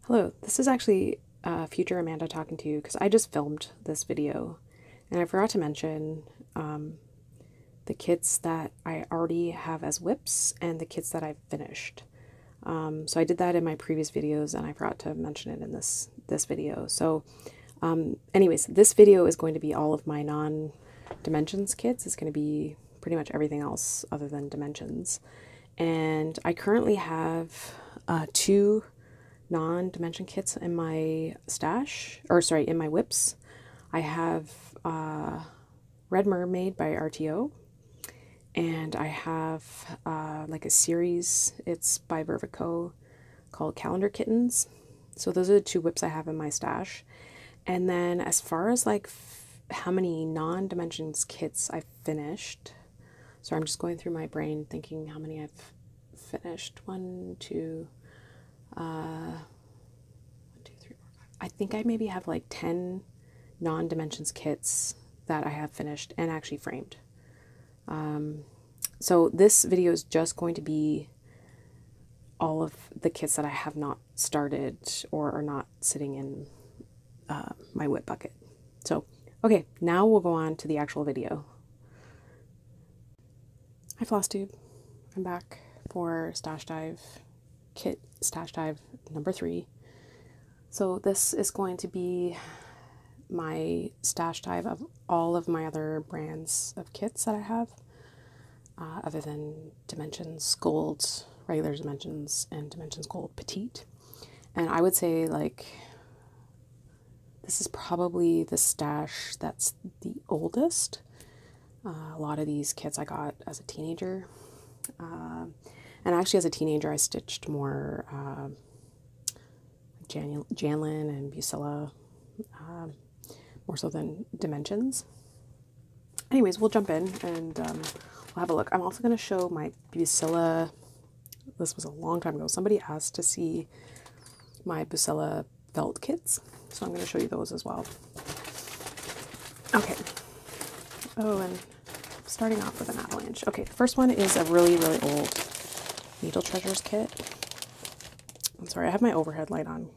Hello, this is actually future Amanda talking to you because I just filmed this video and I forgot to mention the kits that I already have as whips and the kits that I've finished. So I did that in my previous videos and I forgot to mention it in this video. So anyways, this video is going to be all of my non-dimensions kits. It's going to be pretty much everything else other than dimensions. And I currently have two non-dimension kits in my stash, or sorry, in my whips. I have Red Mermaid by RTO, and I have like a series, it's by Vervico, called Calendar Kittens. So those are the two whips I have in my stash. And then as far as like how many non-dimensions kits I've finished, so I'm just going through my brain thinking how many I've finished. 1, 2, 1, 2, 3, 4, 5. I think I maybe have like 10 non-dimensions kits that I have finished and actually framed. So this video is just going to be all of the kits that I have not started or are not sitting in my whip bucket. So, okay, now we'll go on to the actual video. Hi Flosstube, I'm back for Stash Dive kit, Stash Dive number 3. So this is going to be my stash dive of all of my other brands of kits that I have, other than Dimensions Gold, regular Dimensions, and Dimensions Gold Petite. And I would say like this is probably the stash that's the oldest. A lot of these kits I got as a teenager. And actually as a teenager I stitched more Janlin and Busilla, more so than Dimensions. Anyways, we'll jump in and we'll have a look. I'm also going to show my Busilla. This was a long time ago. Somebody asked to see my Busilla felt kits, so I'm going to show you those as well. Okay. Oh, and starting off with an avalanche. Okay, the first one is a really, really old Needle Treasures kit. I'm sorry, I have my overhead light on,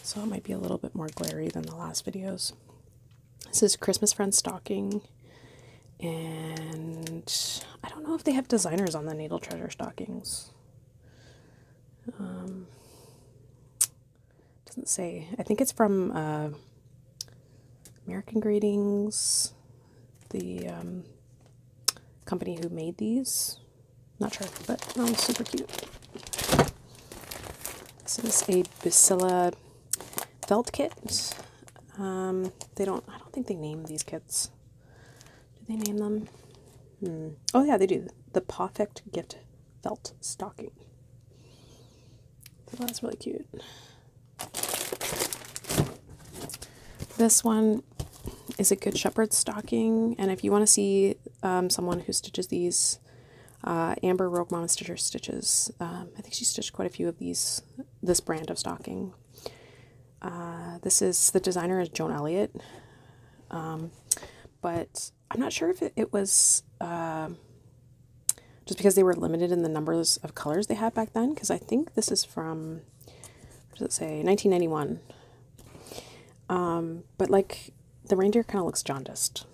so it might be a little bit more glary than the last videos. This is Christmas Friend stocking, and I don't know if they have designers on the Needle Treasure stockings. Doesn't say. I think it's from American Greetings, the company who made these. Not sure, but super cute. This is a Busilla felt kit. I don't think they named these kits. Do they name them? Oh yeah, they do. The Perfect Gift Felt Stocking. So that's really cute. This one is a Good Shepherd stocking, and if you want to see someone who stitches these, Amber Rogue Mama Stitcher stitches. I think she stitched quite a few of this brand of stocking. The designer is Joan Elliott, but I'm not sure if it was just because they were limited in the numbers of colors they had back then, because I think this is from, what does it say, 1991. But like the reindeer kind of looks jaundiced.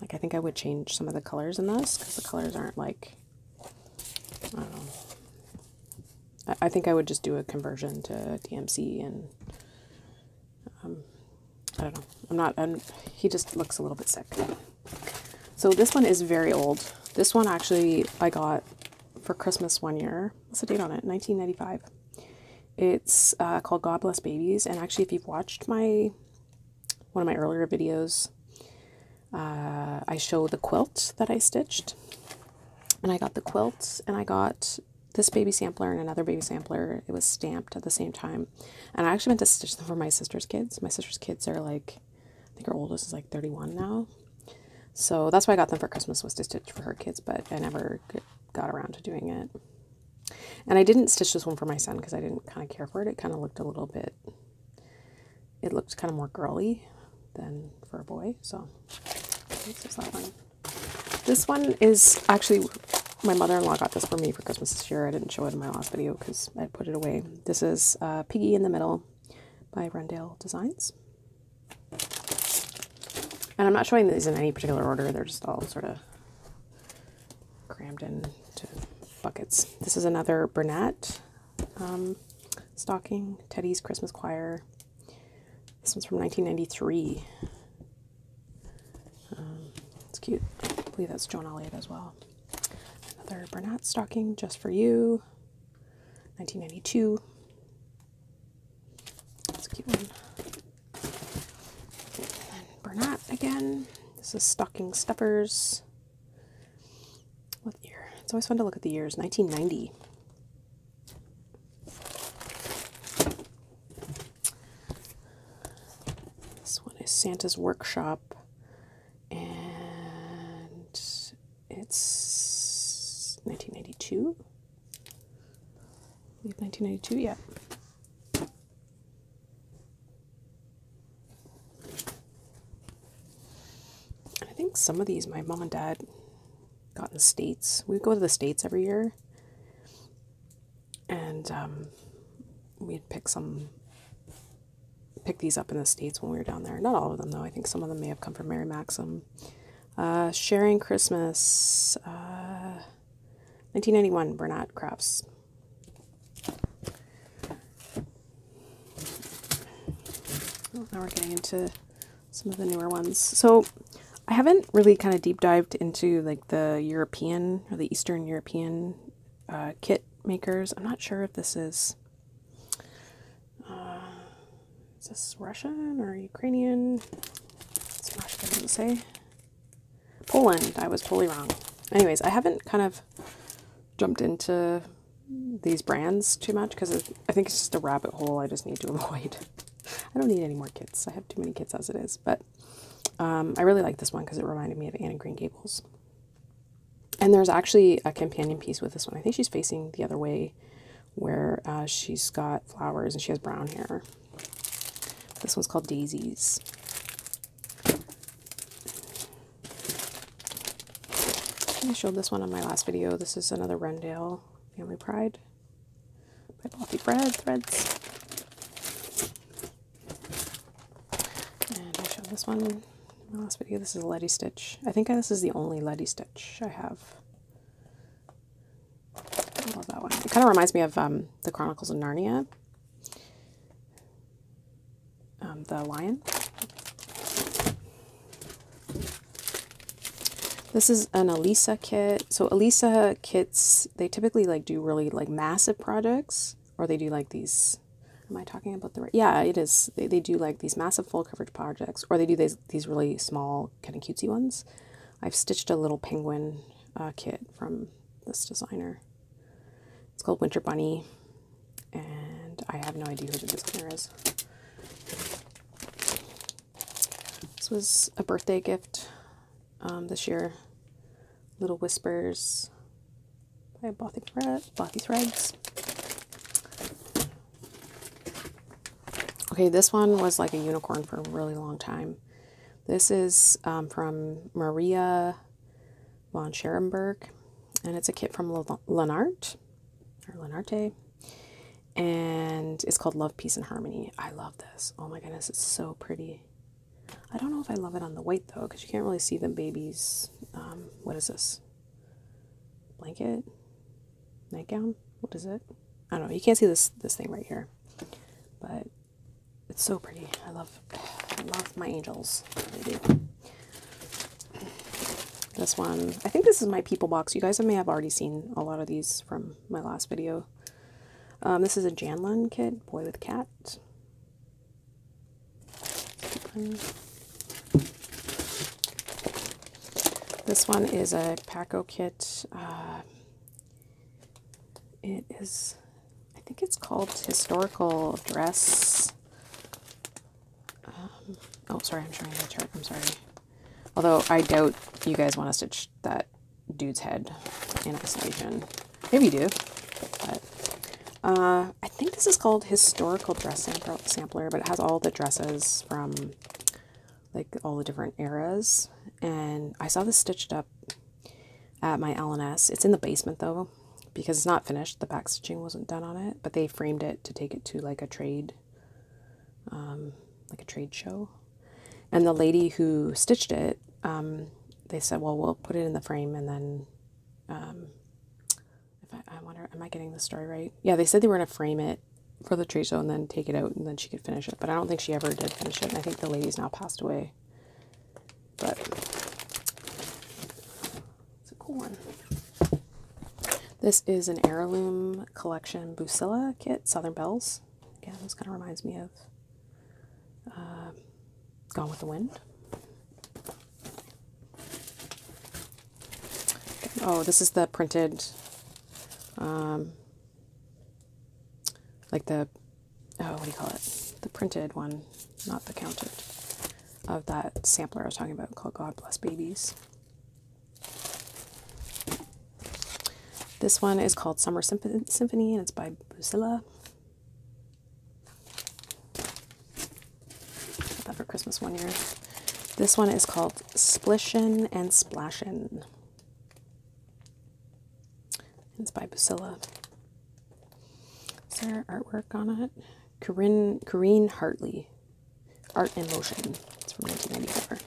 Like I think I would change some of the colors in this because the colors aren't like, I don't know. I think I would just do a conversion to DMC and I don't know. He just looks a little bit sick. So this one is very old. This one actually I got for Christmas one year. What's the date on it? 1995. It's called God Bless Babies, and actually if you've watched one of my earlier videos, I show the quilt that I stitched, and I got the quilt, and I got this baby sampler and another baby sampler. It was stamped at the same time, and I actually meant to stitch them for my sister's kids. My sister's kids are like, I think her oldest is like 31 now, so that's why I got them for Christmas, was to stitch for her kids, but I never got around to doing it. And I didn't stitch this one for my son because I didn't kind of care for it. It kind of looked a little bit, it looked kind of more girly than for a boy, so this is that one. This one is actually My mother-in-law got this for me for Christmas this year. I didn't show it in my last video because I put it away. This is Piggy in the Middle by Rendale Designs. And I'm not showing these in any particular order. They're just all sort of crammed into buckets. This is another Bernat stocking, Teddy's Christmas Choir. This one's from 1993. It's cute. I believe that's Joan Elliott as well. Another Bernat stocking, Just for You, 1992. That's a cute one. And Bernat again. This is Stocking Stuffers. What year? It's always fun to look at the years. 1990. This one is Santa's Workshop, and it's 1992. I believe 1992, yeah. I think some of these my mom and dad got in the States. We go to the States every year, and we'd pick these up in the States when we were down there. Not all of them though. I think some of them may have come from Mary Maxim. Sharing Christmas, 1991 Bernat Crafts. Oh, now we're getting into some of the newer ones. So I haven't really kind of deep dived into like the European or the Eastern European kit makers. I'm not sure if this is this Russian or Ukrainian? It's Russian, it doesn't say. Poland. I was totally wrong. Anyways, I haven't kind of jumped into these brands too much because I think it's just a rabbit hole I just need to avoid. I don't need any more kits. I have too many kits as it is, but I really like this one because it reminded me of Anne of Green Gables. And there's actually a companion piece with this one. I think she's facing the other way where she's got flowers and she has brown hair. This one's called Daisies. I showed this one on my last video. This is another Rendale Family Pride by Bothy Threads. And I showed this one in my last video. This is a Letty Stitch. I think this is the only Letty Stitch I have. I love that one. It kind of reminds me of the Chronicles of Narnia. The lion. This is an Elisa kit. So Elisa kits, they typically like do really like massive projects, or they do like these. Am I talking about the right? Yeah, it is. They do like these massive full coverage projects, or they do these really small kind of cutesy ones. I've stitched a little penguin kit from this designer. It's called Winter Bunny, and I have no idea who the designer is. This was a birthday gift this year. Little Whispers by Bothy Threads. Okay, this one was like a unicorn for a really long time. This is from Maria von Scherenberg, and it's a kit from Lenart, and it's called Love, Peace, and Harmony. I love this. Oh my goodness, it's so pretty. I don't know if I love it on the white though, because you can't really see the baby's, what is this? Blanket? Nightgown? What is it? I don't know. You can't see this thing right here, but it's so pretty. I love my angels. I do. This one, I think this is my People box. You guys may have already seen a lot of these from my last video. This is a Janlin kit, Boy with Cat. This one is a Paco kit. It is, I think it's called Historical Dress. Oh, sorry, I'm showing the chart. I'm sorry. Although I doubt you guys want to stitch that dude's head in isolation. Maybe you do, but I think this is called Historical Dress Sampler, but it has all the dresses from like all the different eras. And I saw this stitched up at my L&S. It's in the basement though, because it's not finished. The back stitching wasn't done on it, but they framed it to take it to like a trade show. And the lady who stitched it, they said, well, we'll put it in the frame, and then if I wonder, am I getting the story right? Yeah, they said they were going to frame it for the trade show and then take it out, and then she could finish it. But I don't think she ever did finish it, and I think the lady's now passed away. But it's a cool one. This is an heirloom collection Busilla kit, Southern Bells. Again, this kind of reminds me of Gone with the Wind. Okay. Oh, this is the printed, like the, oh, what do you call it? The printed one, not the counted, of that sampler I was talking about called God Bless Babies. This one is called Summer Symphony, and it's by Busilla. Got that for Christmas one year. This one is called Splishin' and Splashin'. It's by Busilla. Is there artwork on it? Corinne Hartley. Art in Motion. It's from 1994.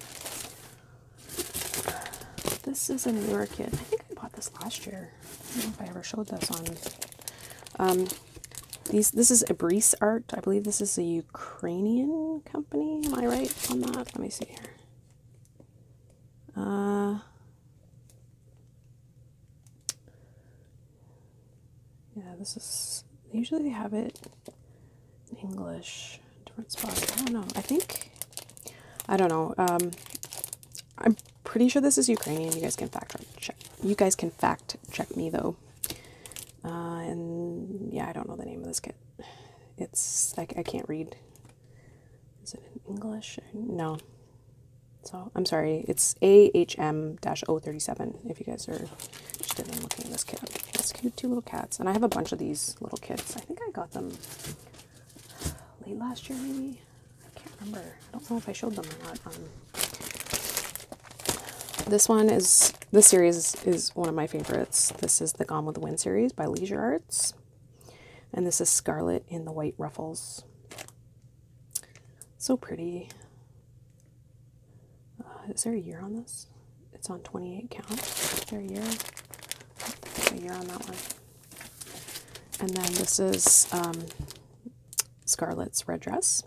This is a newer kit. I think I bought this last year. I don't know if I ever showed this on. This is Ibris Art. I believe this is a Ukrainian company. Am I right on that? Let me see here. Yeah, this is, usually they have it in English, different spots. I don't know. I don't know. I'm pretty sure this is Ukrainian. You guys can fact check. You guys can fact check me though. And yeah, I don't know the name of this kit. It's like, I can't read. Is it in English? No. So I'm sorry. It's AHM-037 if you guys are interested in looking at this kit. It's cute, two little cats. And I have a bunch of these little kits. I think I got them late last year maybe. I can't remember. I don't know if I showed them or not. This series is one of my favorites. This is the Gone with the Wind series by Leisure Arts. And this is Scarlet in the White Ruffles. So pretty. Is there a year on this? It's on 28 count. Is there a year? There's a year on that one. And then this is Scarlet's Red Dress.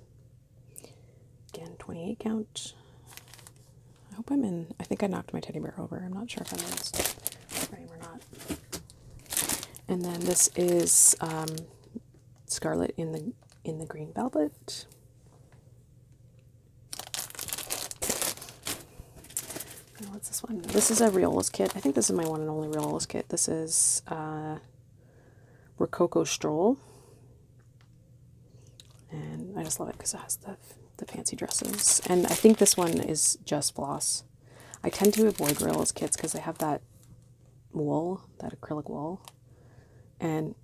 Again, 28 count. I hope I'm in. I think I knocked my teddy bear over. I'm not sure if I'm in the frame or not. And then this is Scarlet in the Green Velvet. And what's this one? This is a Riolas kit. I think this is my one and only Riolas kit. This is Rococo Stroll. And I just love it because it has the fancy dresses. And I think this one is just floss. I tend to avoid Riolas kits because they have that wool, that acrylic wool. And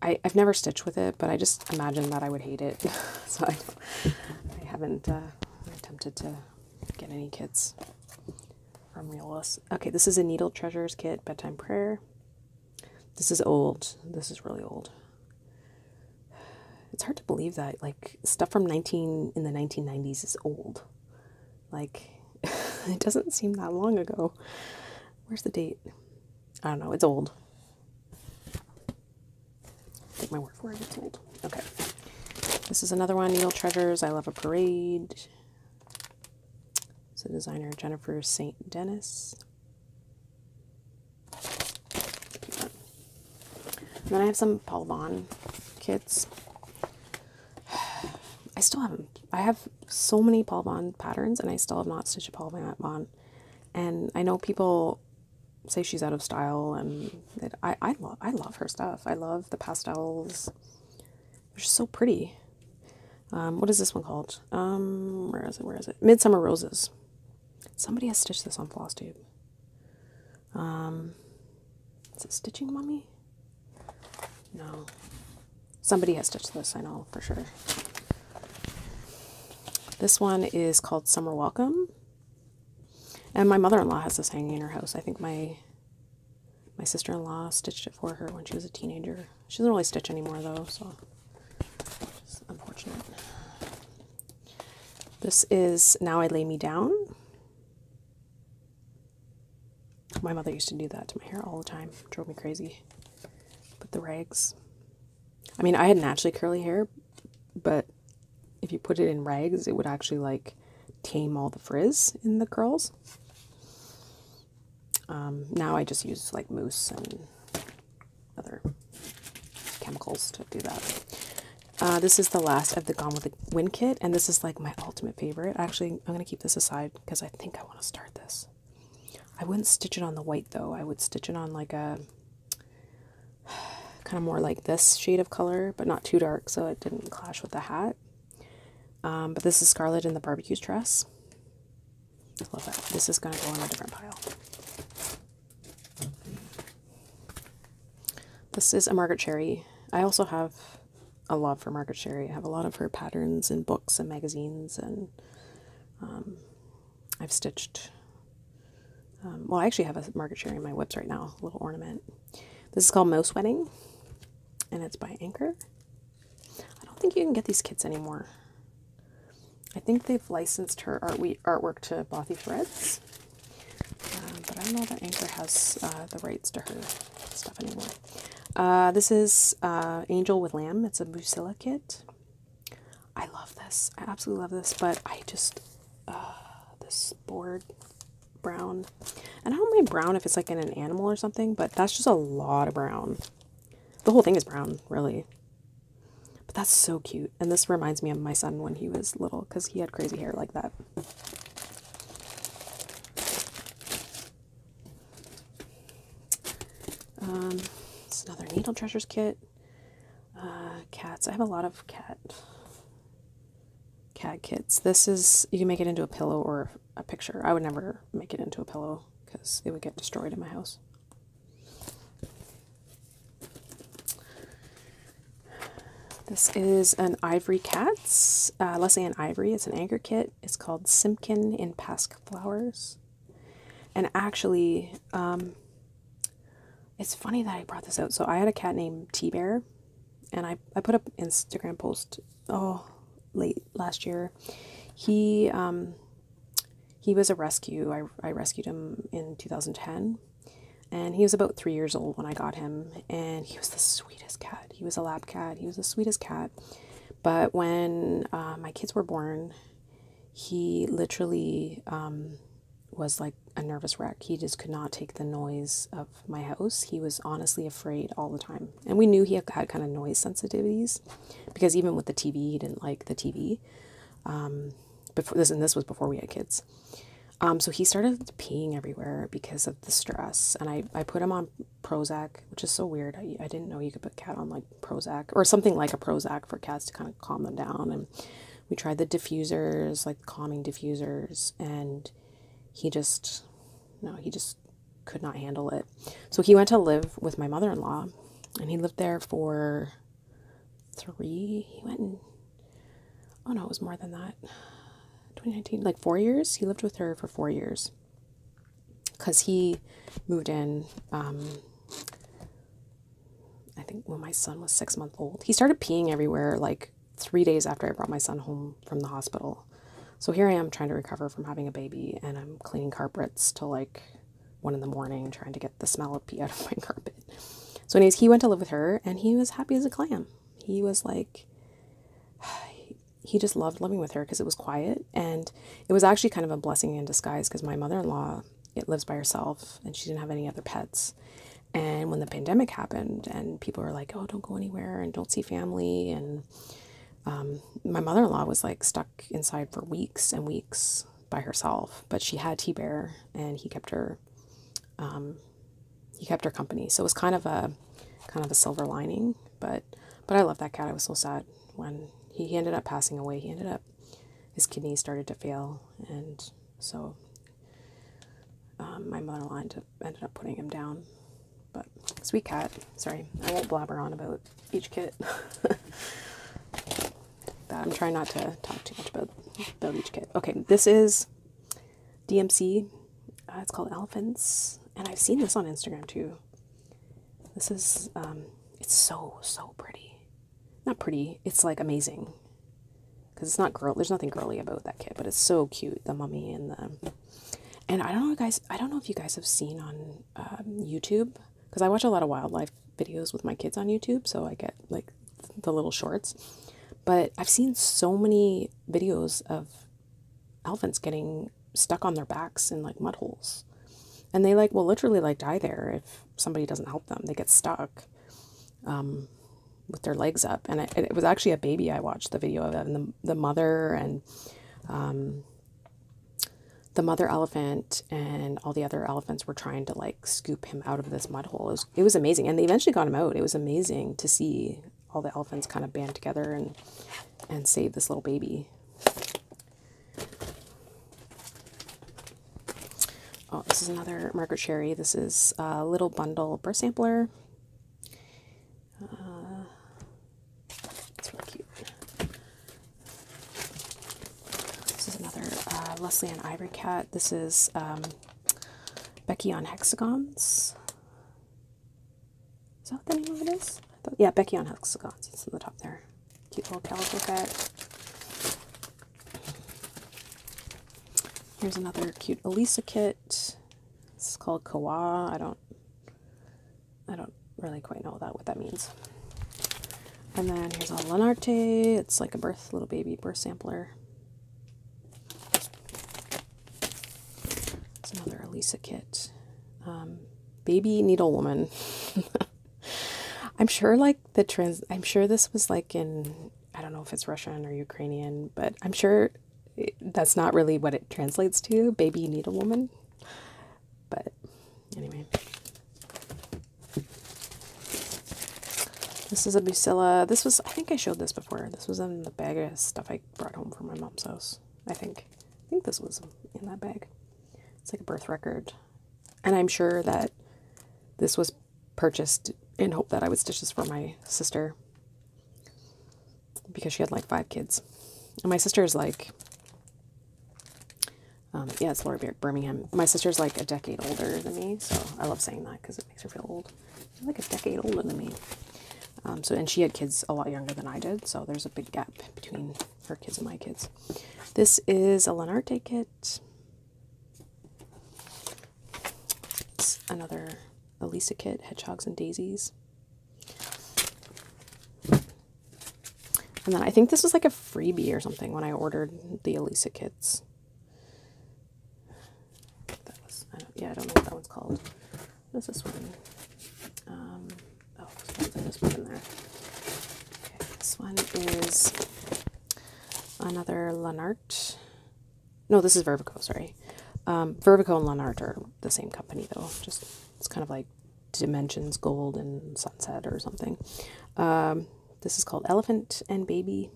I've never stitched with it, but I just imagine that I would hate it. So I haven't attempted to get any kits from Riolas. Okay, this is a Needle Treasures kit, Bedtime Prayer. This is old. This is really old. It's hard to believe that, like, stuff from in the 1990s is old. Like, it doesn't seem that long ago. Where's the date? I don't know. It's old. Take my word for it. It's old. Okay. This is another one, Needle Treasures. I Love a Parade. It's a designer, Jennifer St. Denis. And then I have some Paul Vaughn kits. I still haven't. I have so many Paul Vaughn patterns, and I still have not stitched a Paul Vaughn. And I know people say she's out of style, and I love her stuff. I love the pastels. They're just so pretty. What is this one called? Where is it? Midsummer Roses. Somebody has stitched this on Flosstube. Is it Stitching Mummy? No. Somebody has stitched this, I know for sure. This one is called Summer Welcome. And my mother-in-law has this hanging in her house. I think my sister-in-law stitched it for her when she was a teenager. She doesn't really stitch anymore though, so it's unfortunate. This is Now I Lay Me Down. My mother used to do that to my hair all the time. It drove me crazy. Put the rags. I mean, I had naturally curly hair, but if you put it in rags, it would actually like tame all the frizz in the curls. Now I just use like mousse and other chemicals to do that. This is the last of the Gone with the Wind kit, and this is like my ultimate favorite. Actually, I'm going to keep this aside because I think I want to start this. I wouldn't stitch it on the white though. I would stitch it on like a kind of more like this shade of color, but not too dark so it didn't clash with the hat. But this is Scarlet in the Barbecue Dress. I love that. This is going to go in a different pile. This is a Margaret Cherry. I also have a love for Margaret Cherry. I have a lot of her patterns in books and magazines, and I've stitched, well, I actually have a Margaret Cherry in my whips right now, a little ornament. This is called Mouse Wedding, and it's by Anchor. I don't think you can get these kits anymore. I think they've licensed her artwork to Bothy Threads, but I don't know that Anchor has the rights to her stuff anymore. This is Angel with Lamb. It's a Musilla kit. I love this. I absolutely love this, but I just, this board brown. And I don't mind brown if it's like in an animal or something, but that's just a lot of brown. The whole thing is brown, really. But that's so cute. And this reminds me of my son when he was little, because he had crazy hair like that. It's another Needle Treasures kit. Cats. I have a lot of cat kits. This is, you can make it into a pillow or a picture. I would never make it into a pillow because it would get destroyed in my house. This is an Ivory Cats, Leslie and Ivory. It's an Anchor kit. It's called Simpkin in Pasque Flowers. And actually, it's funny that I brought this out. So I had a cat named T-Bear, and I put up an Instagram post, late last year. He was a rescue. I rescued him in 2010. And he was about 3 years old when I got him, and he was the sweetest cat. He was a lab cat. He was the sweetest cat. But when my kids were born, he literally was like a nervous wreck. He just could not take the noise of my house. He was honestly afraid all the time. And we knew he had kind of noise sensitivities, because even with the TV, he didn't like the TV. This was before we had kids. So he started peeing everywhere because of the stress, and I put him on Prozac, which is so weird. I didn't know you could put cat on like Prozac or something like a Prozac for cats to kind of calm them down. And we tried the diffusers, like calming diffusers, and he just could not handle it. So he went to live with my mother-in-law, and he lived there for it was more than that. 2019, like 4 years. He lived with her for 4 years because he moved in, I think when my son was 6 months old. He started peeing everywhere like 3 days after I brought my son home from the hospital. So here I am trying to recover from having a baby, and I'm cleaning carpets till like 1 in the morning, trying to get the smell of pee out of my carpet. So anyways, he went to live with her, and he was happy as a clam. He was like, he just loved living with her because it was quiet, and it was actually kind of a blessing in disguise because my mother-in-law lives by herself, and she didn't have any other pets. And when the pandemic happened and people were like, oh, don't go anywhere and don't see family, and my mother-in-law was like stuck inside for weeks and weeks by herself, but she had T-Bear, and he kept her company. So it was kind of a silver lining, but I love that cat. I was so sad when he ended up passing away. His kidneys started to fail, and so my mother-in-law ended up putting him down. But sweet cat. Sorry, I won't blabber on about each kit. I'm trying not to talk too much about each kit. Okay, this is DMC. called Elephants, and I've seen this on Instagram too. This is, it's so pretty. Not pretty, it's like amazing. Because it's not there's nothing girly about that kit, but it's so cute, the mummy and the... And I don't know, guys, I don't know if you guys have seen on YouTube, because I watch a lot of wildlife videos with my kids on YouTube, so I get like the little shorts. But I've seen so many videos of elephants getting stuck on their backs in like mud holes. And they like will literally like die there if somebody doesn't help them. They get stuck with their legs up. And it was actually a baby I watched the video of, and the mother and the mother elephant and all the other elephants were trying to like scoop him out of this mud hole. It was amazing. And they eventually got him out. It was amazing to see all the elephants kind of band together and save this little baby. Oh, this is another Margaret Cherry. This is a little bundle birth sampler. It's really cute. This is another Leslie and Ivory Cat. This is Becky on Hexagons. Is that what the name of it is? Yeah, Becky on Hexagons. It's on the top there. Cute little calico cat. Here's another cute Elisa kit. This is called Kawa. I don't really quite know what that means. And then here's a Lanarte. It's like a little baby birth sampler. It's another Elisa kit. Baby Needle Woman. I'm sure like I'm sure this was like in, I don't know if it's Russian or Ukrainian, but I'm sure that's not really what it translates to, baby needle woman. But anyway. This is a Bucilla. This was, I think I showed this before. This was in the bag of stuff I brought home from my mom's house. I think this was in that bag. It's like a birth record. And I'm sure that this was purchased in hope that I would stitch this for my sister, because she had like 5 kids. And my sister is like, yeah, it's Laura Birmingham. My sister's like a decade older than me, so I love saying that because it makes her feel old. She's like a decade older than me. And she had kids a lot younger than I did, so there's a big gap between her kids and my kids. This is a Lanarte kit. It's another Elisa kit, Hedgehogs and Daisies. And then I think this was like a freebie or something when I ordered the Elisa kits. I don't know what that one's called. What is this one? Oh, there's one in there. Okay, this one is another Lanarte. No, this is Vervico, sorry. Vervico and Lanarte are the same company though. Just, it's kind of like Dimensions Gold and Sunset or something. This is called Elephant and Baby.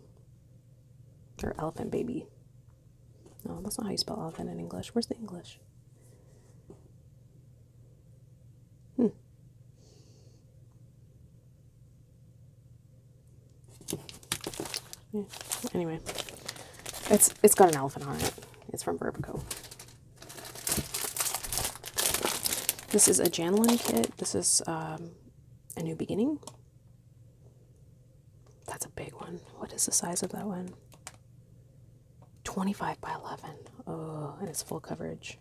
Or Elephant Baby. No, that's not how you spell elephant in English. Where's the English? Yeah. Anyway, it's got an elephant on it. It's from Vervico. This is a Janelin kit. This is A New Beginning. That's a big one. What is the size of that one? 25 by 11. Oh, and it's full coverage.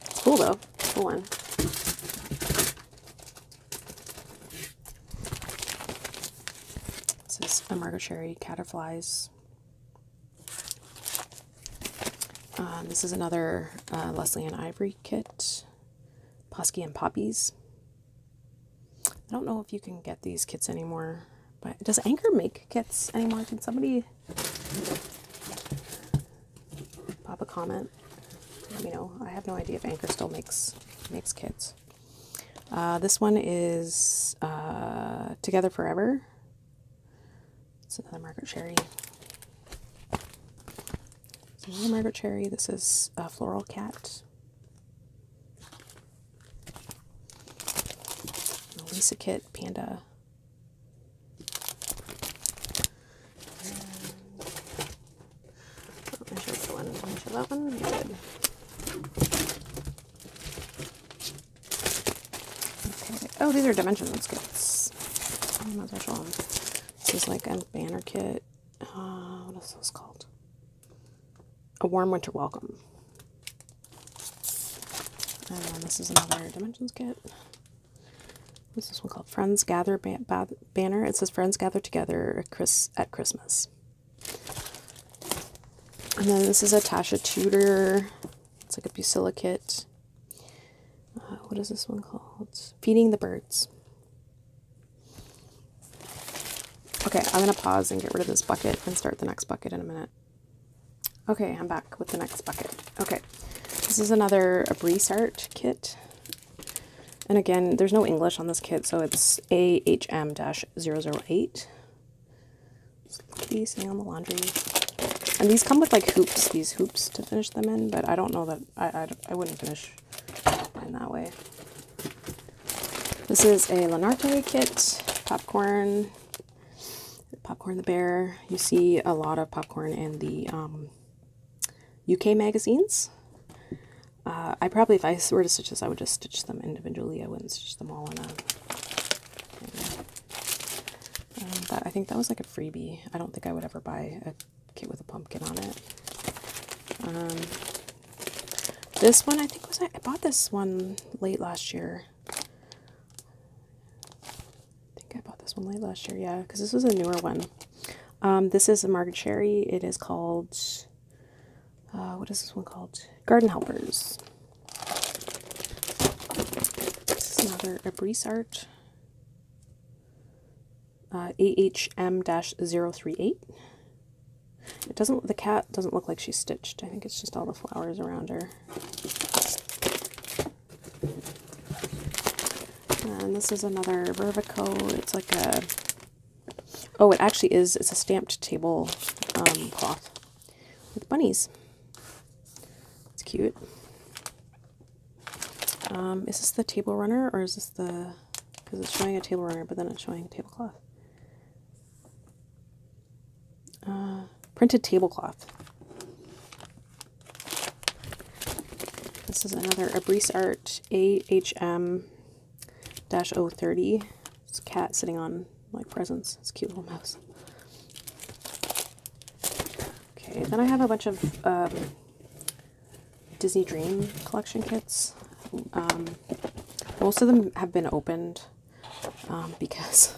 It's cool though. Cool one. This is a Margaret Cherry Caterflies. This is another Leslie and Ivory kit. Posky and Poppies. I don't know if you can get these kits anymore, but does Anchor make kits anymore? Can somebody pop a comment? Let me know. I have no idea if Anchor still makes kits. This one is Together Forever. It's another Margaret Cherry. It's another Margaret Cherry. This is Floral Cat. Lisa kit, Panda. Let me show that one. Good. Oh, these are Dimensions kits. I might as well show them. This is like a banner kit. What is this called? A Warm Winter Welcome. And then this is another Dimensions kit. What's this one called? Friends Gather banner. It says Friends Gather Together at Christmas. And then this is a Tasha Tudor. It's like a Busilla kit. What is this one called? Feeding the Birds. Okay, I'm going to pause and get rid of this bucket and start the next bucket in a minute. Okay, I'm back with the next bucket. Okay, this is another Breeze Art kit. And again, there's no English on this kit, so it's AHM-008. Look at these sitting on the laundry. And these come with like hoops, these hoops to finish them in, but I don't know that, I wouldn't finish mine that way. This is a Lenarte kit, Popcorn the Bear. You see a lot of Popcorn in the UK magazines. I probably, if I were to stitch this, I would just stitch them individually. I wouldn't stitch them all in a... I think that was like a freebie. I don't think I would ever buy a kit with a pumpkin on it. This one, I think I bought this one late last year. Yeah, because this was a newer one. This is a Margaret Cherry. It is called, what is this one called? Garden Helpers. This is another Breeze Art. AHM-038. It doesn't, the cat doesn't look like she's stitched. I think it's just all the flowers around her. And this is another Vervico. It's like a, oh, it actually is, it's a stamped table cloth with bunnies. It's cute. Is this the table runner, or is this the, because it's showing a table runner, but then it's showing a tablecloth. Printed tablecloth. This is another Breeze Art AHM-030. It's a cat sitting on like presents. It's a cute little mouse. Okay, then I have a bunch of Disney Dream collection kits. Most of them have been opened because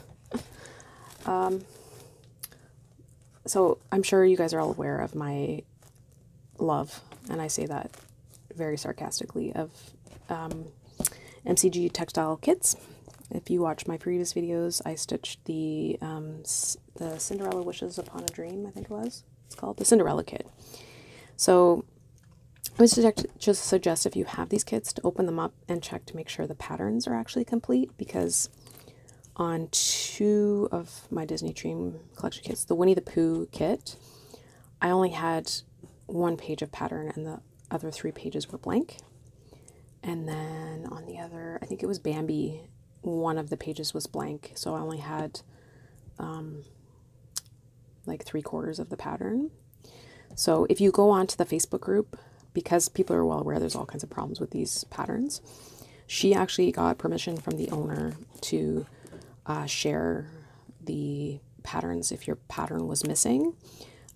so I'm sure you guys are all aware of my love, and I say that very sarcastically, of MCG textile kits. If you watch my previous videos, I stitched the Cinderella Wishes Upon a Dream, I think it was. It's called the Cinderella kit. So I would just suggest, if you have these kits, to open them up and check to make sure the patterns are actually complete, because on 2 of my Disney Dream collection kits, the Winnie the Pooh kit, I only had 1 page of pattern and the other 3 pages were blank. And then on the other, I think it was Bambi, 1 of the pages was blank, so I only had like 3/4 of the pattern. So if you go on to the Facebook group, because people are well aware there's all kinds of problems with these patterns, she actually got permission from the owner to share the patterns if your pattern was missing.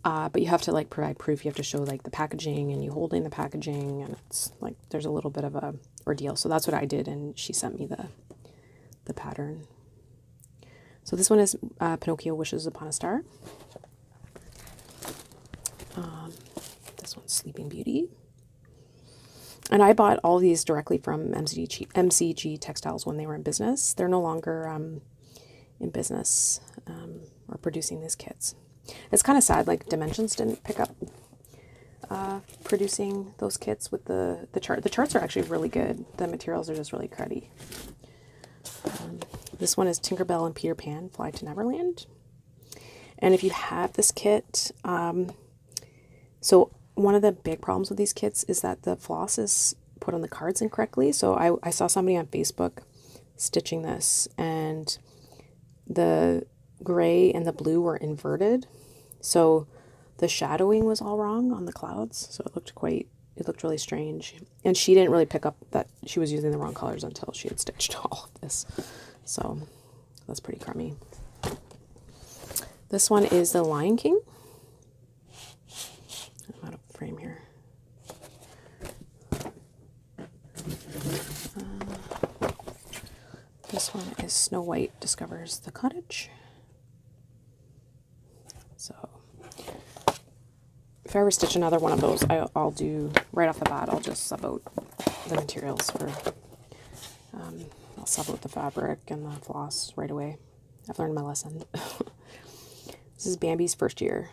But you have to like provide proof. You have to show like the packaging and you holding the packaging, and it's like there's a little bit of a ordeal. So that's what I did, and she sent me the pattern. So this one is Pinocchio Wishes Upon a Star. This one's Sleeping Beauty. And I bought all these directly from MCG Textiles when they were in business. They're no longer in business or producing these kits. It's kind of sad, like Dimensions didn't pick up producing those kits with the chart. The charts are actually really good. The materials are just really cruddy. This one is Tinkerbell and Peter Pan Fly to Neverland. And if you have this kit, so one of the big problems with these kits is that the floss is put on the cards incorrectly. So I saw somebody on Facebook stitching this, and the gray and the blue were inverted. So the shadowing was all wrong on the clouds. So it looked quite it looked really strange. And she didn't really pick up that she was using the wrong colors until she had stitched all of this. So that's pretty crummy. This one is the Lion King. I'm out of frame here. This one is Snow White Discovers the Cottage. So if I ever stitch another one of those, I'll do, right off the bat, I'll just sub out the materials for, I'll sub out the fabric and the floss right away. I've learned my lesson. This is Bambi's first year.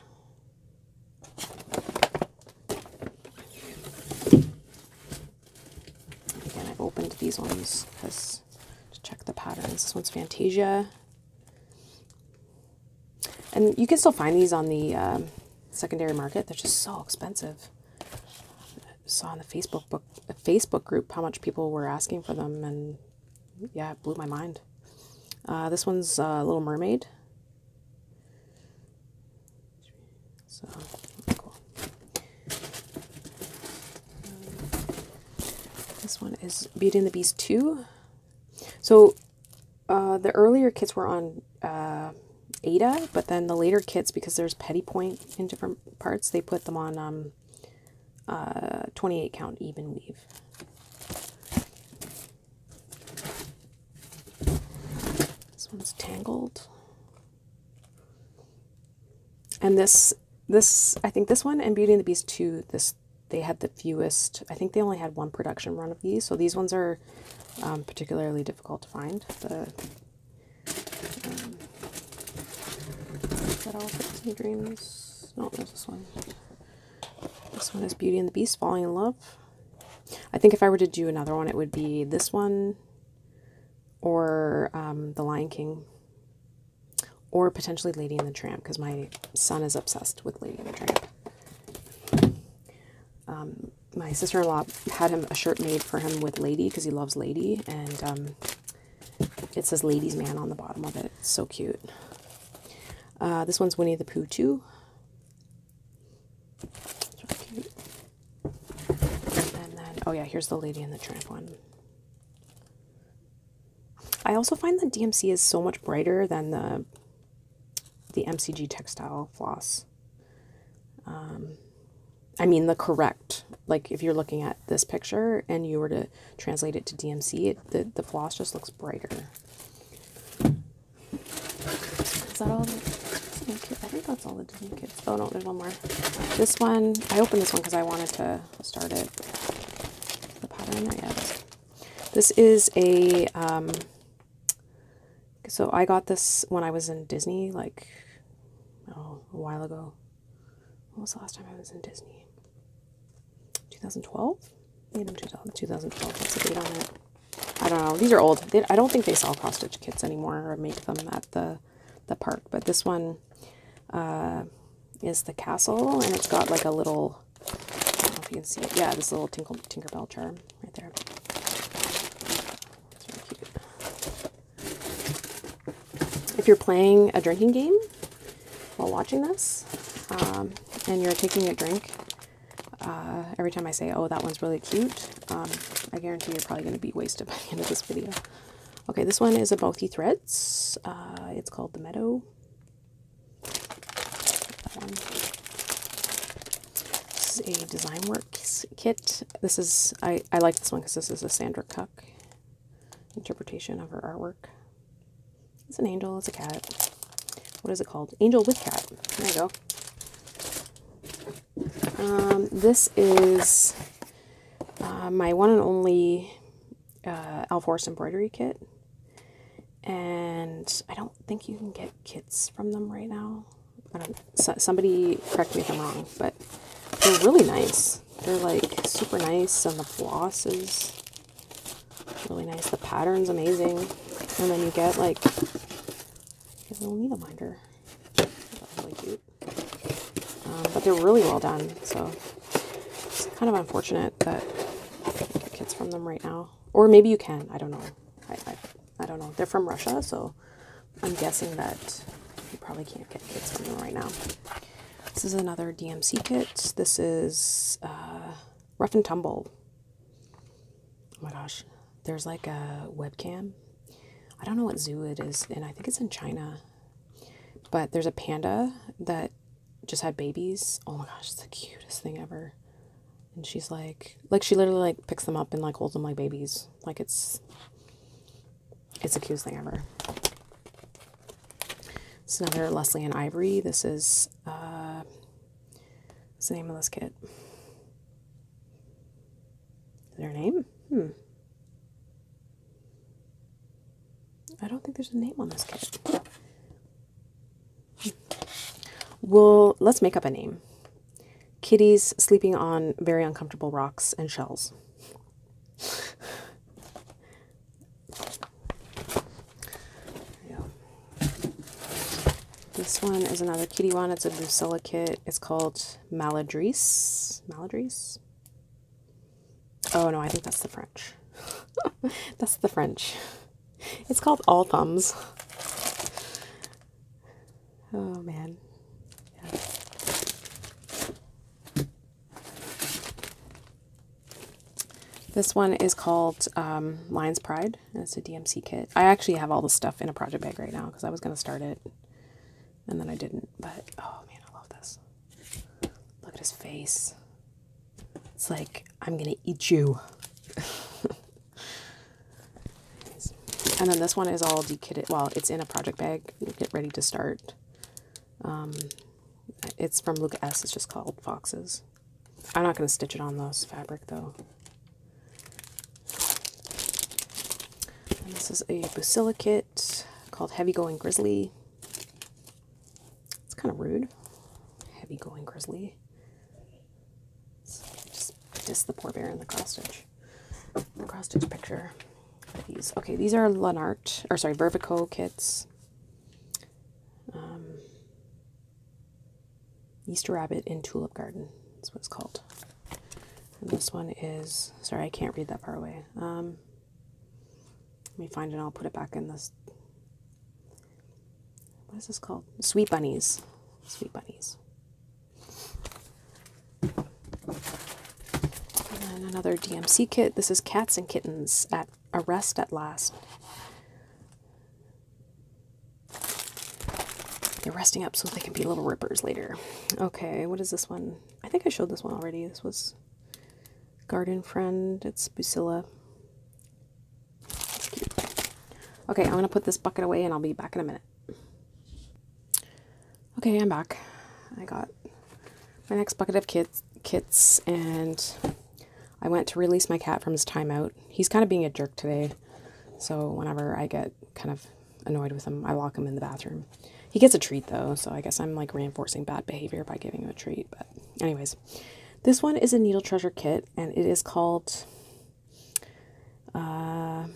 Again, I've opened these ones because to check the patterns. This one's Fantasia. And you can still find these on the secondary market. They're just so expensive. I saw on the Facebook group how much people were asking for them, and yeah, it blew my mind. This one's Little Mermaid. So cool. This one is Beauty and the Beast 2. So the earlier kits were on Ada, but then the later kits, because there's petty point in different parts, they put them on 28 count even weave. This one's Tangled. And this I think this one and Beauty and the Beast 2, they had the fewest. I think they only had one production run of these, so these ones are particularly difficult to find. Is that all 15 Dreams? No, there's this one. This one is Beauty and the Beast Falling in Love. I think if I were to do another one, it would be this one, or The Lion King, or potentially Lady and the Tramp, because my son is obsessed with Lady and the Tramp. My sister-in-law had him a shirt made for him with Lady, because he loves Lady, and it says Ladies Man on the bottom of it. It's so cute. This one's Winnie the Pooh 2. It's really cute. And then, oh yeah, here's the Lady and the Tramp one. I also find that DMC is so much brighter than the MCG textile floss. I mean the correct, like if you're looking at this picture and you were to translate it to DMC, the floss just looks brighter. Is that all the Disney kits? I think that's all the Disney kits. Oh no, there's one more. This one, I opened this one because I wanted to start it. The pattern there, yeah. This is a, so I got this when I was in Disney, like, oh, a while ago. When was the last time I was in Disney? 2012? Maybe 2012. What's the date on it? I don't know. These are old. I don't think they sell cross-stitch kits anymore or make them at the park. But this one is the castle, and it's got like a little, I don't know if you can see it. Yeah, this little Tinkerbell charm right there. It's really cute. If you're playing a drinking game while watching this, and you're taking a drink, every time I say, oh, that one's really cute, I guarantee you're probably going to be wasted by the end of this video. Okay, this one is a Bothie Threads. It's called The Meadow. That one. This is a design works kit. This is, I like this one because this is a Sandra Cuck interpretation of her artwork. It's an angel, it's a cat. What is it called? Angel with cat. There you go. This is my one and only Alforce embroidery kit, and I don't think you can get kits from them right now. Somebody correct me if I'm wrong, but they're really nice. They're like super nice, and the floss is really nice. The pattern's amazing, and then you get like a little needle minder. That's really cute. But they're really well done, so it's kind of unfortunate that you can't get kits from them right now. Or maybe you can, I don't know. I don't know. They're from Russia, so I'm guessing that you probably can't get kits from them right now. This is another DMC kit. This is Rough and Tumble. Oh my gosh. There's like a webcam. I don't know what zoo it is, and I think it's in China. But there's a panda that just had babies. Oh my gosh, it's the cutest thing ever. And she's like she literally like picks them up and like holds them like babies. Like it's the cutest thing ever. It's another Leslie and Ivory. This is what's the name of this kit? Is there a name? I don't think there's a name on this kit. Well, let's make up a name. Kitties sleeping on very uncomfortable rocks and shells. There you go. This one is another kitty one. It's a Lucilla kit. It's called Maladrice. Maladrice? Oh no, I think that's the French. That's the French. It's called All Thumbs. Oh man. Yeah. This one is called Lion's Pride, and it's a DMC kit. I actually have all the stuff in a project bag right now because I was going to start it, and then I didn't. But, oh man, I love this. Look at his face. It's like, I'm going to eat you. And then this one is all dekitted. Well, it's in a project bag. Get ready to start. It's from Luca S. It's just called Foxes. I'm not going to stitch it on this fabric, though. And this is a Busilla kit called Heavy Going Grizzly. It's kind of rude. Heavy Going Grizzly. Just the poor bear in the cross stitch. The cross stitch picture. These. Okay, these are Lanart, or sorry, Vervico kits. Easter Rabbit in Tulip Garden. That's what it's called. And this one is, sorry, I can't read that far away. Let me find it and I'll put it back in this. What is this called? Sweet Bunnies. Sweet Bunnies. And then another DMC kit. This is Cats and Kittens at A Rest at Last. They're resting up so they can be little rippers later. Okay, what is this one? I think I showed this one already. This was Garden Friend. It's Busilla. That's cute. Okay, I'm going to put this bucket away and I'll be back in a minute. Okay, I'm back. I got my next bucket of kits and I went to release my cat from his timeout. He's kind of being a jerk today. So whenever I get kind of annoyed with him, I lock him in the bathroom. He gets a treat though, so I guess I'm like reinforcing bad behavior by giving him a treat. But anyways, this one is a Needle Treasure kit, and it is called, where's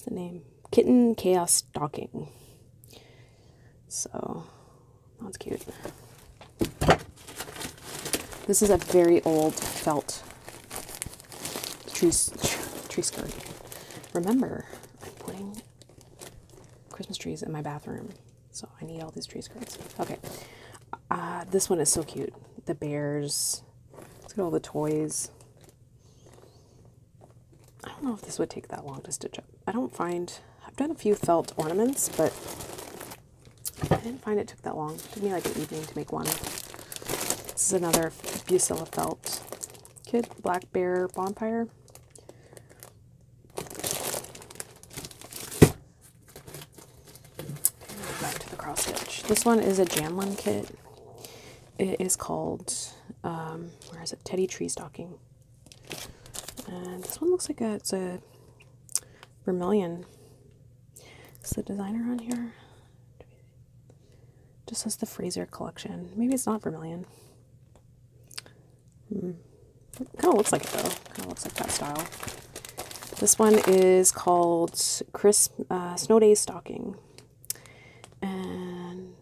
the name? Kitten Chaos Stocking. So, that's cute. This is a very old felt tree skirt. Remember, I'm putting Christmas trees in my bathroom, so I need all these tree skirts. Okay, this one is so cute. The bears. Look at all the toys. I don't know if this would take that long to stitch up. I've done a few felt ornaments, but I didn't find it took that long. It took me like an evening to make one. This is another Busilla felt kit, Black Bear Bonfire. Back to the cross stitch. This one is a Janlin kit. It is called, where is it? Teddy Tree Stocking. And this one looks like it's a vermilion. Is the designer on here? Just says the Fraser collection. Maybe it's not vermilion. It kind of looks like it though. Kind of looks like that style. This one is called Snow Day Stocking. And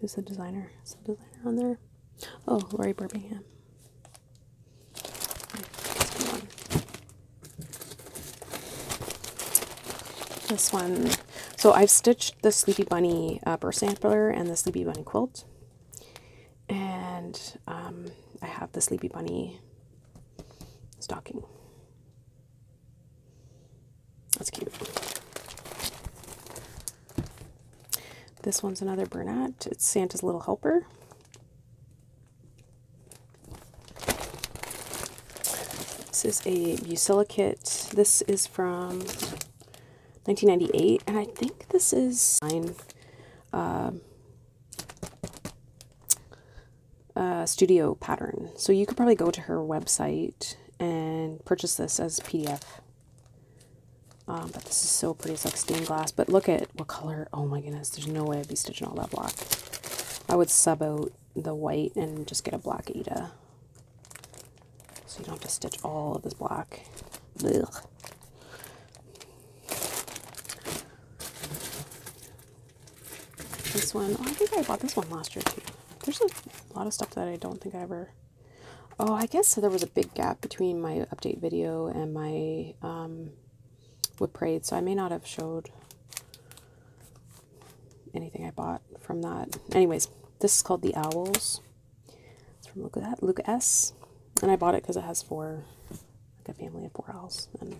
who's the designer? Is the designer on there? Oh, Lori Birmingham. This one. So I've stitched the Sleepy Bunny burst sampler and the Sleepy Bunny quilt. And I have the Sleepy Bunny stocking. That's cute. This one's another Bernat. It's Santa's Little Helper. This is a Bucilla kit. This is from 1998, and I think this is studio pattern. So you could probably go to her website and purchase this as PDF. But this is so pretty. It's like stained glass. But look at what color. Oh my goodness. There's no way I'd be stitching all that black. I would sub out the white and just get a black Aida. So you don't have to stitch all of this black. Ugh. This one. Oh, I think I bought this one last year too. There's a lot of stuff that I don't think I ever... Oh, I guess there was a big gap between my update video and my whip braid, so I may not have showed anything I bought from that. Anyways, this is called the Owls. It's from Luke S. And I bought it because it has like a family of 4 owls. And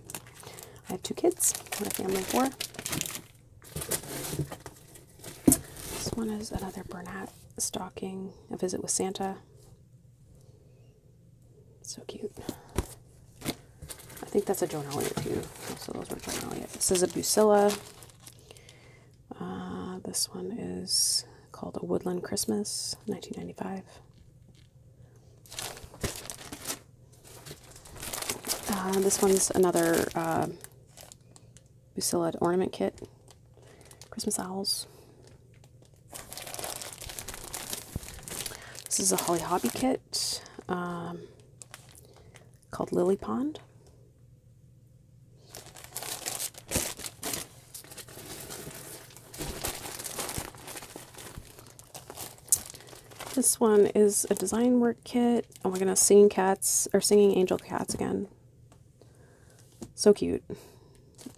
I have 2 kids and a family of 4. This one is another Bernat stocking, A Visit with Santa. So cute. I think that's a Joan Elliott too. So those were Joan Elliott. This is a Bucilla. This one is called A Woodland Christmas, 1995. This one's another Bucilla ornament kit. Christmas owls. This is a Holly Hobby kit called Lily Pond. This one is a design work kit. Oh my goodness, singing cats, or singing angel cats again. So cute.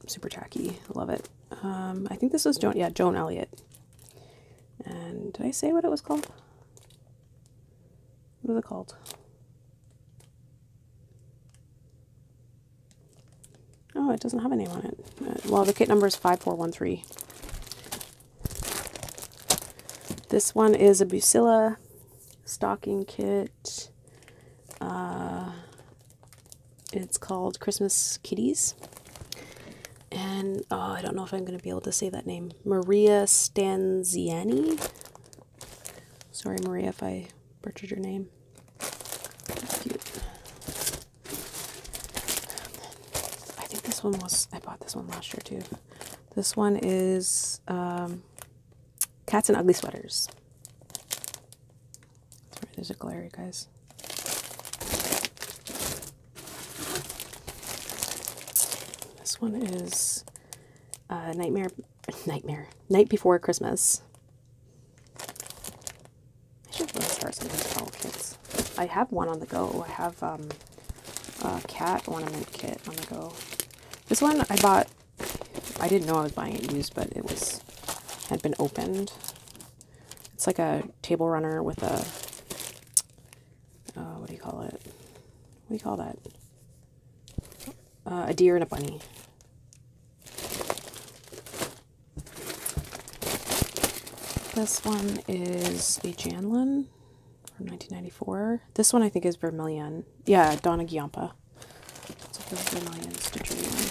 Super tacky. I love it. I think this was Joan Elliott. And did I say what it was called? What was it called? Oh, it doesn't have a name on it. Well, the kit number is 5413. This one is a Bucilla stocking kit. It's called Christmas Kitties. And I don't know if I'm going to be able to say that name. Maria Stanziani. Sorry, Maria, if I butchered your name. That's cute. I think this one was, I bought this one last year too. This one is Cats in Ugly Sweaters. Sorry, there's a glare, you guys. This one is Night Before Christmas. I should really start some of these fall kits. I have one on the go. I have a cat ornament kit on the go. This one I bought, I didn't know I was buying it used, but it had been opened. It's like a table runner with a, what do you call it? What do you call that? A deer and a bunny. This one is a Janlin from 1994. This one I think is Vermilion. Yeah, Donna Giampa. It's like a Vermilion stitchery one.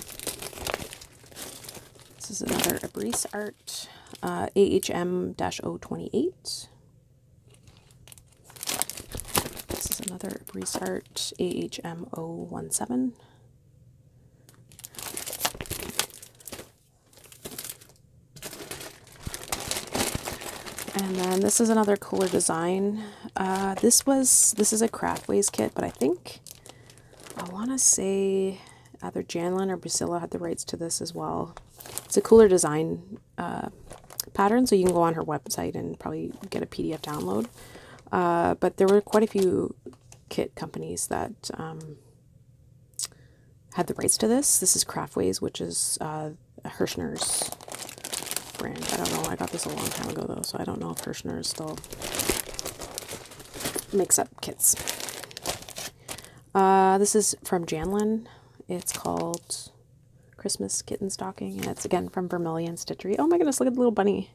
This is another Abreese art, AHM-028. This is another Abreese art, AHM-017. And then this is another cooler design. This is a Craftways kit, but I think, I want to say either Janlin or Bucilla had the rights to this as well. It's a cooler design pattern, so you can go on her website and probably get a PDF download. But there were quite a few kit companies that had the rights to this. This is Craftways, which is Hirschner's brand. I don't know. I got this a long time ago though, so I don't know if Hirschner is still mix-up kits. This is from Janlin. It's called Christmas Kitten Stocking, and it's again from Vermilion Stitchery. Oh my goodness, look at the little bunny.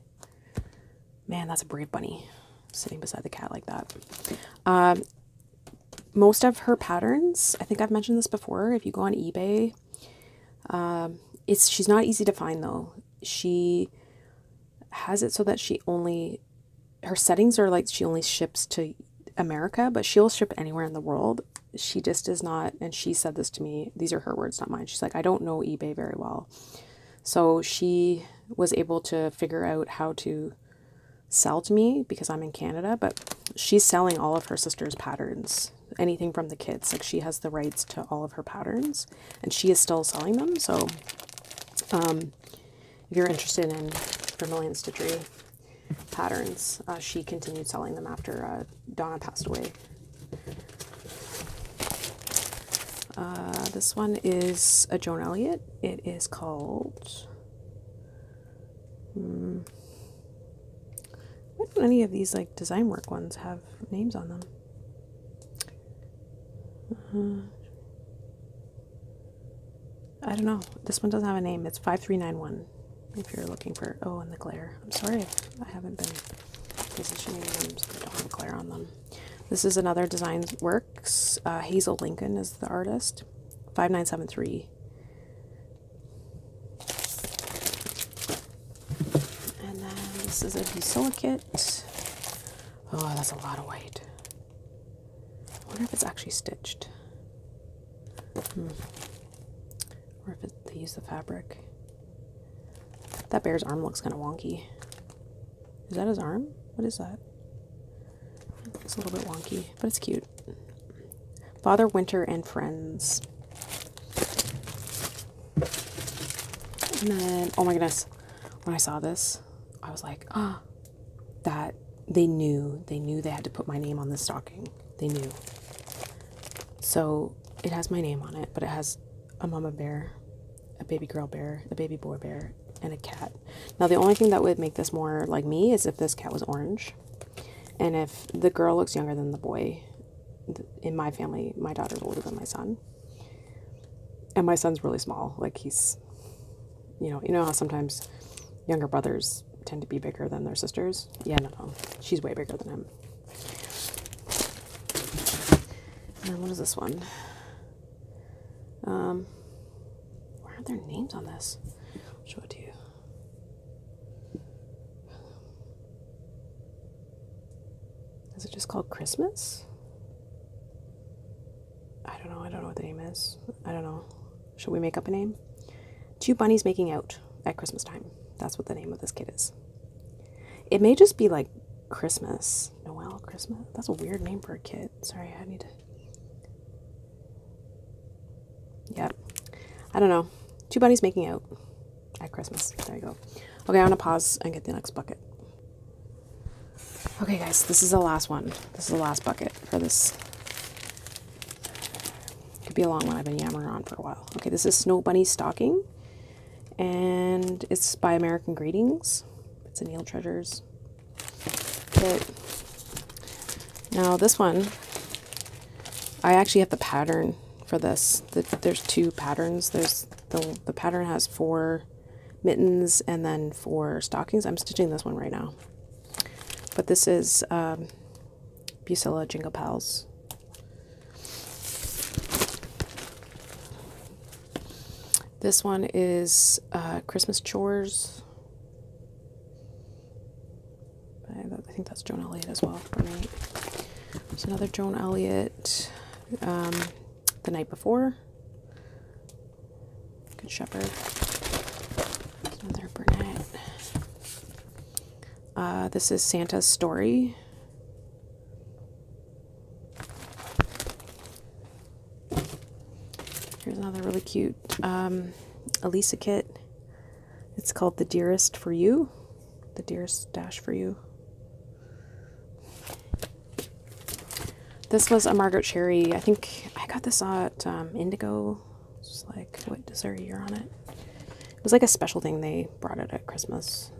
Man, that's a brave bunny, sitting beside the cat like that. Most of her patterns, I think I've mentioned this before, if you go on eBay, she's not easy to find though. She has it so that her settings are like she only ships to America, but she'll ship anywhere in the world. She just does not, and she said this to me, these are her words, not mine. She's like, I don't know eBay very well. So she was able to figure out how to sell to me because I'm in Canada, but she's selling all of her sister's patterns, anything from the kids. Like, she has the rights to all of her patterns, and she is still selling them. So if you're interested in Vermilion Stitchery patterns, she continued selling them after Donna passed away. This one is a Joan Elliott. It is called... why don't any of these like design work ones have names on them? I don't know. This one doesn't have a name. It's 5391 if you're looking for... Oh, and the glare. I'm sorry if I haven't been positioning them so they don't have glare on them. This is another Design Works. Hazel Lincoln is the artist. 5973. And then this is a Bisilicate. Oh, that's a lot of white. I wonder if it's actually stitched. Or if they use the fabric. That bear's arm looks kind of wonky. Is that his arm? What is that? It's a little bit wonky, but it's cute. Father Winter and Friends. And then, oh my goodness, when I saw this, I was like, ah, that they knew they had to put my name on this stocking. They knew. So it has my name on it, but it has a mama bear, a baby girl bear, a baby boy bear, and a cat. Now the only thing that would make this more like me is if this cat was orange. And if the girl looks younger than the boy. In my family, my daughter's older than my son. And my son's really small. Like, he's, you know how sometimes younger brothers tend to be bigger than their sisters? Yeah, no. She's way bigger than him. And then what is this one? Where are their names on this? I'll show it to you. Is it just called Christmas? I don't know. I don't know what the name is. I don't know. Should we make up a name? Two bunnies making out at Christmas time. That's what the name of this kit is. It may just be like Christmas. Noel, Christmas. That's a weird name for a kit. Sorry, I need to... Yeah. I don't know. Two bunnies making out at Christmas. There you go. Okay, I'm going to pause and get the next bucket. Okay, guys, this is the last one. This is the last bucket for this. Could be a long one. I've been yammering on for a while. Okay, this is Snow Bunny Stocking, and it's by American Greetings. It's a Neil Treasures kit. Now this one, I actually have the pattern for this. There's two patterns. There's the pattern has 4 mittens and then 4 stockings. I'm stitching this one right now. But this is Busilla Jingle Pals. This one is Christmas Chores. I think that's Joan Elliott as well for me. There's another Joan Elliott, The Night Before. Good Shepherd. There's another Burnett. This is Santa's Story. Here's another really cute Elisa kit. It's called The Dearest for You. The Dearest Dash for You. This was a Margaret Cherry. I think I got this at Indigo. It's like, what, is there a year on it? It was like a special thing. They brought it at Christmas.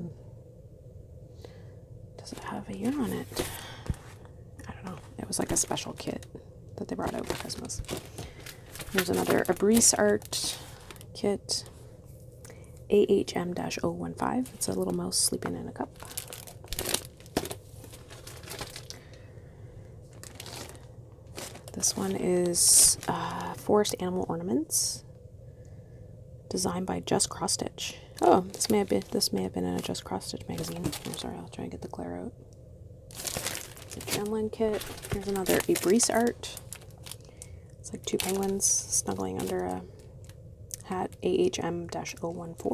Does it have a year on it? I don't know. It was like a special kit that they brought out for Christmas. Here's another Abreese art kit, AHM-015. It's a little mouse sleeping in a cup. This one is Forest Animal Ornaments, designed by Just Cross Stitch. Oh, this may have been in a Just Cross Stitch magazine. I'm sorry, I'll try and get the glare out. The Dremlin kit. Here's another Abreese art. It's like two penguins snuggling under a hat, AHM-014.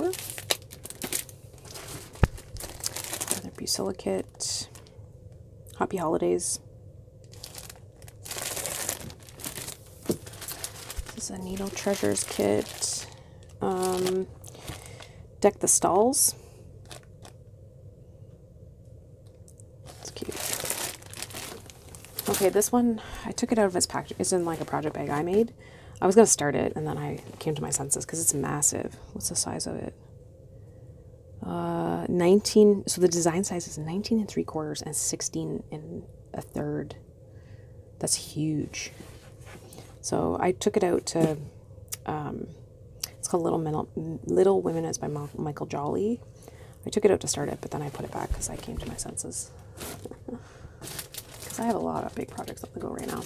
Another Busilla kit. Happy Holidays. This is a Needle Treasures kit. Deck the Stalls. It's cute. Okay, this one, I took it out of its package. It's in like a project bag I made. I was going to start it, and then I came to my senses because it's massive. What's the size of it? 19, so the design size is 19 3/4 and 16 1/3. That's huge. So I took it out to, it's called Little Women. It's by Michael Jolly. I took it out to start it, but then I put it back because I came to my senses. Because I have a lot of big projects on the go right now.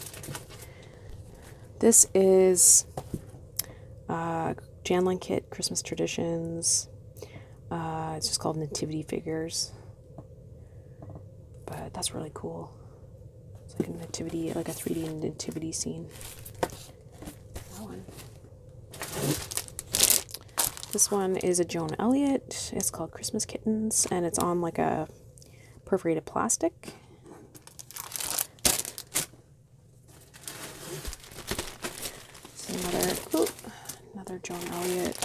This is Janlin Kit, Christmas Traditions. It's just called Nativity Figures. But that's really cool. It's like a nativity, like a 3D nativity scene. That one. This one is a Joan Elliott. It's called Christmas Kittens, and it's on like a perforated plastic. Another Joan Elliott.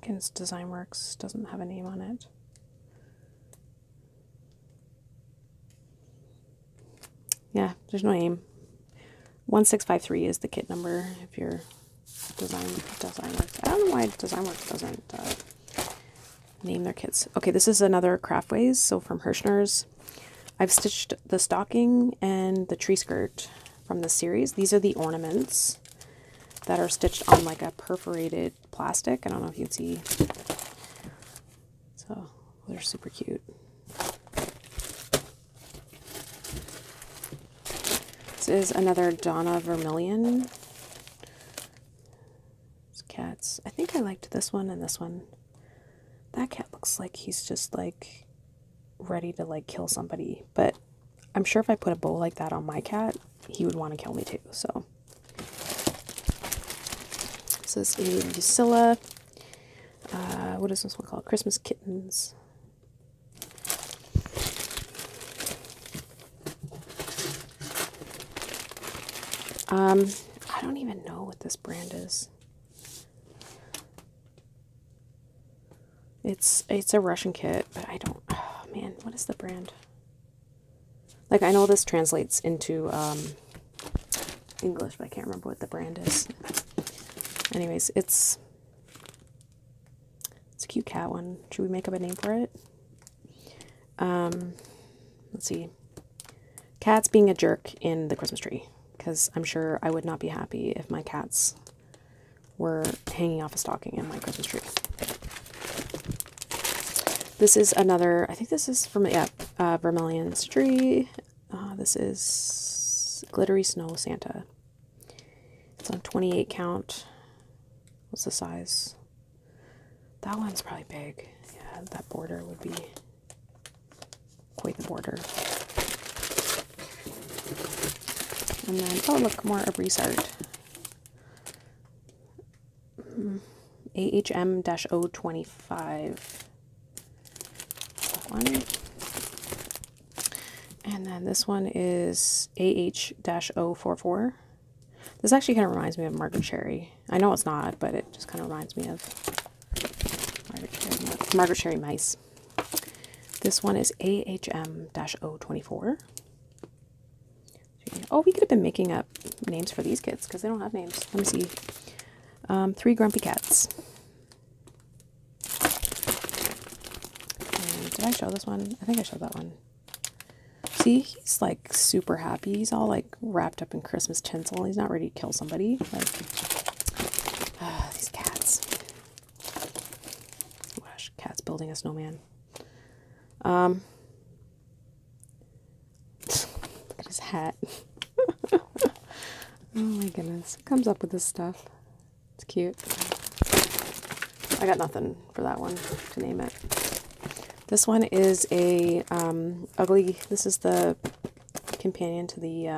Again, it's Design Works. Doesn't have a name on it. Yeah, there's no name. 1653 is the kit number if you're Design Works. I don't know why Design Works doesn't name their kits. Okay, this is another Craftways. So from Hirschner's. I've stitched the stocking and the tree skirt from the series. These are the ornaments that are stitched on like a perforated plastic. I don't know if you can see. So they're super cute. This is another Donna Vermilion. It's cats. I think I liked this one and this one. That cat looks like he's just like ready to like kill somebody, but I'm sure if I put a bow like that on my cat, he would want to kill me too. So this is a Busilla. What is this one called? Christmas Kittens. I don't even know what this brand is. It's a Russian kit, but I don't, oh man, what is the brand? Like, I know this translates into English, but I can't remember what the brand is. Anyways, it's a cute cat one. Should we make up a name for it? Let's see. Cats being a jerk in the Christmas tree, because I'm sure I would not be happy if my cats were hanging off a stocking in my Christmas tree. This is another, I think this is from, yeah, Vermilion's tree. This is Glittery Snow Santa. It's on 28 count. What's the size? That one's probably big. Yeah, that border would be quite the border. And then, oh look, more Abreese art. AHM-025. That one. And then this one is AH-044. This actually kind of reminds me of Margaret Cherry. I know it's not, but it just kind of reminds me of Margaret Cherry mice. This one is AHM-024. Oh, we could have been making up names for these kits because they don't have names. Let me see. 3 Grumpy Cats. And Did I show this one? I think I showed that one. See, he's like super happy. He's all like wrapped up in Christmas tinsel. He's not ready to kill somebody. Like, these cats. Gosh, cat's building a snowman. Look at his hat. Oh my goodness. Who comes up with this stuff? It's cute. I got nothing for that one to name it. This one is a ugly, this is the companion to the,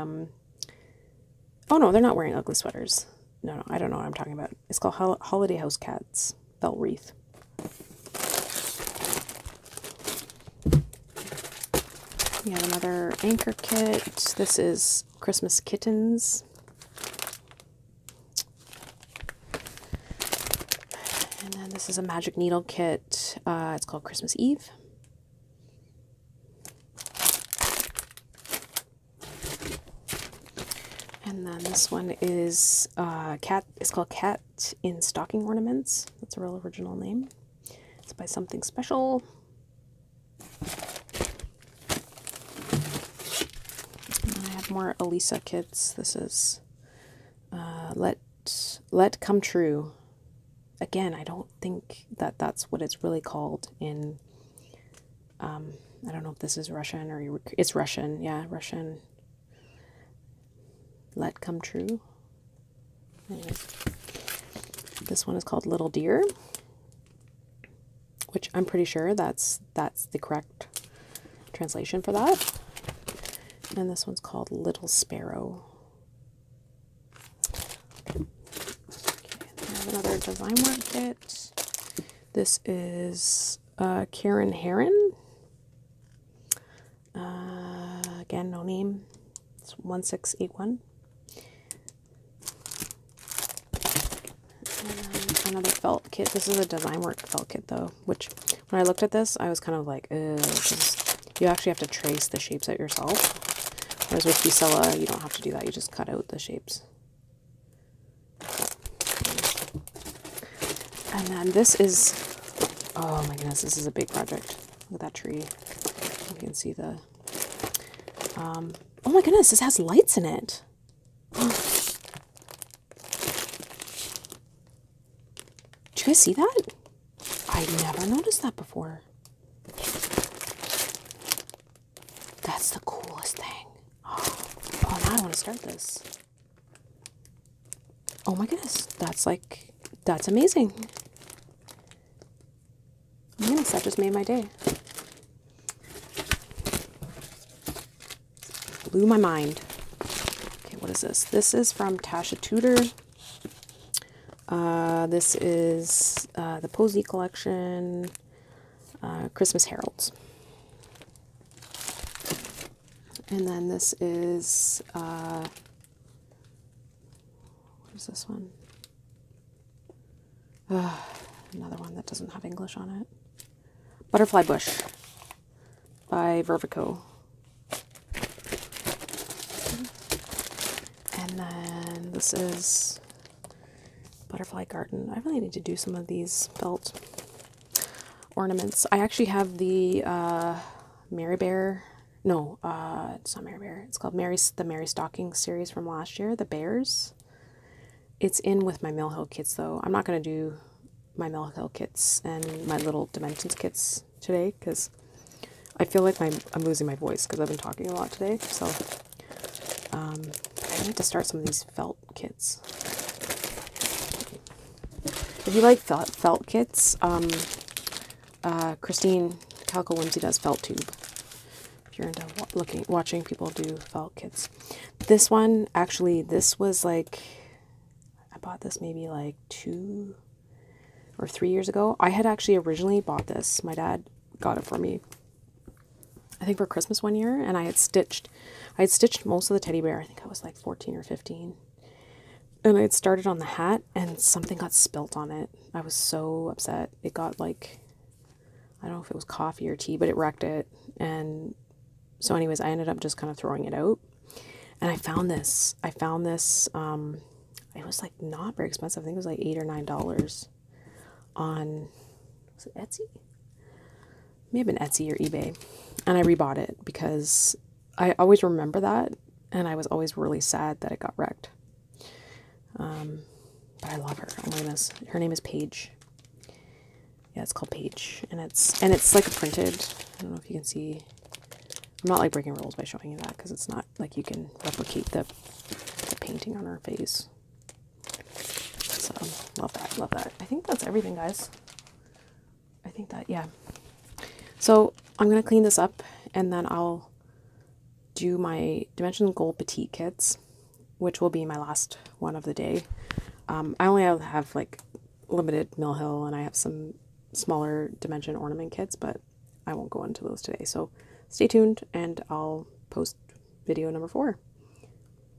oh no, they're not wearing ugly sweaters. No, I don't know what I'm talking about. It's called Holiday House Cats Felt Wreath. We have another anchor kit. This is Christmas Kittens. And then this is a magic needle kit. It's called Christmas Eve. And then this one is cat. It's called Cat in Stocking Ornaments. That's a real original name. It's by Something Special. And I have more Elisa kits. This is Let Come True. Again, I don't think that that's what it's really called in. I don't know if this is Russian or it's Russian. Yeah, Russian. Let Come True. Anyways, this one is called Little Deer, which I'm pretty sure that's the correct translation for that. And this one's called Little Sparrow. Okay, I have another design work kit. This is Karen Heron. Again, no name. It's 1681. Another felt kit. This is a design work felt kit though, which when I looked at this, I was kind of like, because you actually have to trace the shapes out yourself. Whereas with Fusella, you don't have to do that. You just cut out the shapes. And then this is, oh my goodness, this is a big project. Look at that tree. You can see the, oh my goodness, this has lights in it. Did you guys see that? I never noticed that before. That's the coolest thing. Oh, now I want to start this. Oh my goodness, that's amazing. Yes, that just made my day. Blew my mind. Okay, what is this? This is from Tasha Tudor. This is the Posey collection, Christmas Heralds. And then this is, what is this one? Another one that doesn't have English on it. Butterfly Bush by Vervico. And then this is Butterfly Garden. I really need to do some of these felt ornaments. I actually have the Mary Bear. No, it's not Mary Bear. It's called the Mary Stocking series from last year, the bears. It's in with my Mill Hill kits though. I'm not going to do my Mill Hill kits and my little Dimensions kits today because I feel like I'm losing my voice because I've been talking a lot today. So I need to start some of these felt kits. If you like felt kits, Christine Calico Whimsy does FeltTube. If you're into watching people do felt kits. This one, actually, this was like, I bought this maybe like 2 or 3 years ago. I had actually originally bought this. My dad got it for me, I think for Christmas one year, and I had stitched most of the teddy bear. I think I was like 14 or 15. And I had started on the hat and something got spilt on it. I was so upset. It got like, I don't know if it was coffee or tea, but it wrecked it. And so anyways, I ended up just kind of throwing it out. And I found this. It was like not very expensive. I think it was like $8 or $9 on, was it Etsy? may have been Etsy or eBay, and I rebought it because I always remember that, and I was always really sad that it got wrecked. But I love her. Oh my goodness, her name is Paige. Yeah, it's called Paige, and it's like a printed. I don't know if you can see. I'm not like breaking rules by showing you that because it's not like you can replicate the painting on her face. So love that, love that. I think that's everything, guys. I think that, yeah. So I'm gonna clean this up, and then I'll do my Dimension Gold Petite kits, which will be my last one of the day. I only have like limited Mill Hill, and I have some smaller Dimension ornament kits, but I won't go into those today. So stay tuned, and I'll post video number 4.